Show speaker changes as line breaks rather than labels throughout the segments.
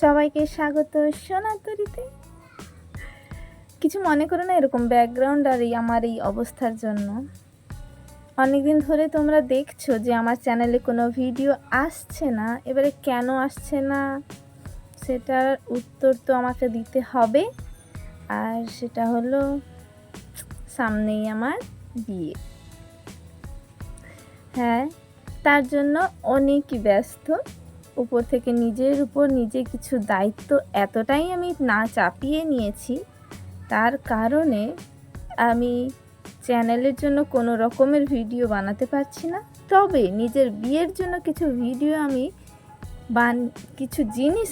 সবাইকে স্বাগত সোনাতরিতে। কিছু মনে করো না এরকম ব্যাকগ্রাউন্ড আর আমার এই অবস্থার জন্য। অনেকদিন ধরে তোমরা দেখছো যে আমার চ্যানেলে কোনো ভিডিও আসছে না। এবারে কেন আসছে না সেটার উত্তর তো আমাকে দিতে হবে। আর সেটা হলো সামনেই আমার বিয়ে। হ্যাঁ, তার জন্য অনেকই ব্যস্ত। উপর থেকে নিজের উপর নিজে কিছু দায়িত্ব এতটাই আমি না চাপিয়ে নিয়েছি, তার কারণে আমি চ্যানেলের জন্য কোনো রকমের ভিডিও বানাতে পারছি না। তবে নিজের বিয়ের জন্য কিছু ভিডিও আমি কিছু জিনিস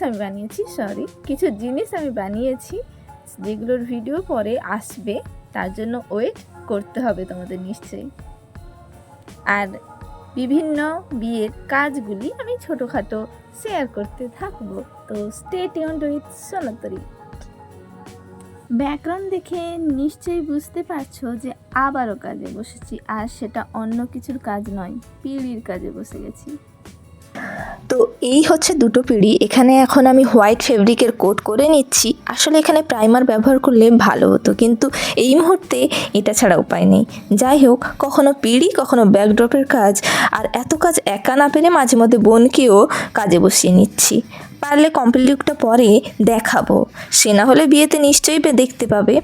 আমি বানিয়েছি যেগুলোর ভিডিও পরে আসবে। তার জন্য ওয়েট করতে হবে তোমাদের নিশ্চয়ই। আর বিভিন্ন বিয়ের কাজগুলি আমি ছোটোখাটো শেয়ার করতে থাকবো। তো stay tuned with Sonatori. Background দেখে নিশ্চয়ই বুঝতে পারছো যে আবারও কাজে বসেছি, আর সেটা অন্য কিছুর কাজ নয়, পিঁড়ির কাজে বসে গেছি।
তো এই হচ্ছে দুটো পিঁড়ি। এখানে এখন আমি হোয়াইট ফেব্রিকের কোট করে নিচ্ছি। আসলে এখানে প্রাইমার ব্যবহার করলে ভালো হতো, কিন্তু এই মুহূর্তে এটা ছাড়া উপায় নেই। যাই হোক, কখনো পিঁড়ি কখনো ব্যাকড্রপের কাজ, আর এত কাজ একা না পেরে মাঝে মধ্যে বোনকেও কাজে বসিয়ে নিচ্ছি। পারলে কমপ্লিট লুকটা পরে দেখাবো, সে না হলে বিয়েতে নিশ্চয়ই দেখতে পাবে।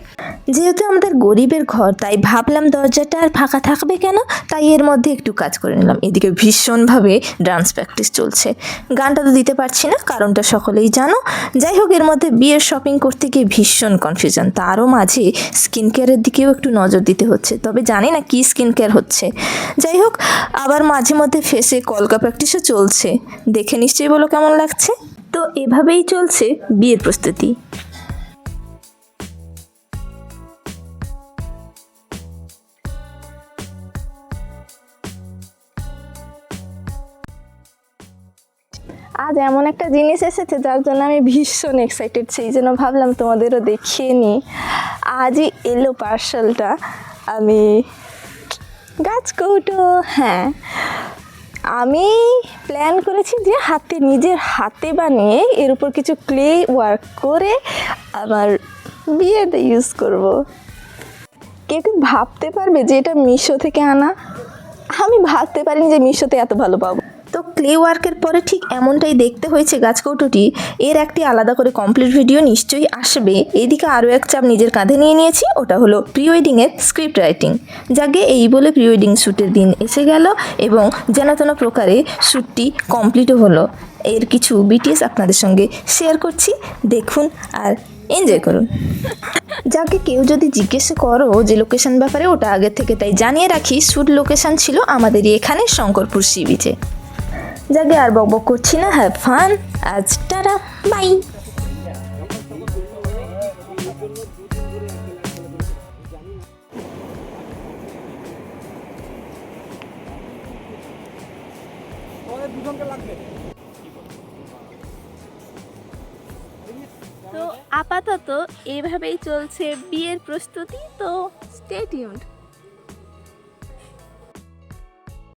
যেহেতু আমাদের গরিবের ঘর, তাই ভাবলাম দরজাটা আর ফাঁকা থাকবে কেন, তাই এর মধ্যে একটু কাজ করে নিলাম। এদিকে ভীষণভাবে ডান্স প্র্যাকটিস চলছে। গানটা তো দিতে পারছি না, কারণটা সকলেই জানো। যাই হোক, এর মধ্যে বিয়ের শপিং করতে গিয়ে ভীষণ কনফিউশন। তারও মাঝে স্কিন কেয়ারের দিকেও একটু নজর দিতে হচ্ছে, তবে জানি না কী স্কিন কেয়ার হচ্ছে। যাই হোক, আবার মাঝে মধ্যে ফেসে কলকা প্র্যাকটিসও চলছে। দেখে নিশ্চয়ই বলো কেমন লাগছে। তো এভাবেই চলছে বিয়ের প্রস্তুতি।
আজ এমন একটা জিনিস এসেছে যার জন্য আমি ভীষণ এক্সাইটেড, সেই জন্য ভাবলাম তোমাদেরও দেখিয়ে নিই। আজই এলো পার্সেলটা। আমি গাছকৌটো, হ্যাঁ, আমি প্ল্যান করেছি যে নিজের হাতে বানিয়ে এর উপর কিছু ক্লে ওয়ার্ক করে আমার বিয়েতে ইউজ করব। কেউ কি ভাবতে পারবে যে এটা মিশো থেকে আনা? আমি ভাবতে পারিনি যে মিশোতে এত ভালো পাবো।
তো ক্লে ওয়ার্কের পরে ঠিক এমনটাই দেখতে হয়েছে গাছকৌটোটি। এর একটি আলাদা করে কমপ্লিট ভিডিও নিশ্চয়ই আসবে। এদিকে আরও এক চাপ নিজের কাঁধে নিয়ে নিয়েছি, ওটা হলো প্রি ওয়েডিংয়ের স্ক্রিপ্ট রাইটিং। যাকে এই বলে প্রি ওয়েডিং শ্যুটের দিন এসে গেল এবং যেন তেন প্রকারে শ্যুটটি কমপ্লিটও হলো। এর কিছু বিটিএস আপনাদের সঙ্গে শেয়ার করছি, দেখুন আর এনজয় করুন। যাকে কেউ যদি জিজ্ঞেস করো যে লোকেশন ব্যাপারে, ওটা আগের থেকে তাই জানিয়ে রাখি। শ্যুট লোকেশন ছিল আমাদেরই এখানে শঙ্করপুর সি বিচে। যাকে আর বকবক করছি না, হ্যাভ ফান। আজ টাটা, বাই।
তো আপাতত এইভাবেই চলছে বিয়ের প্রস্তুতি। তো স্টে টিউনড।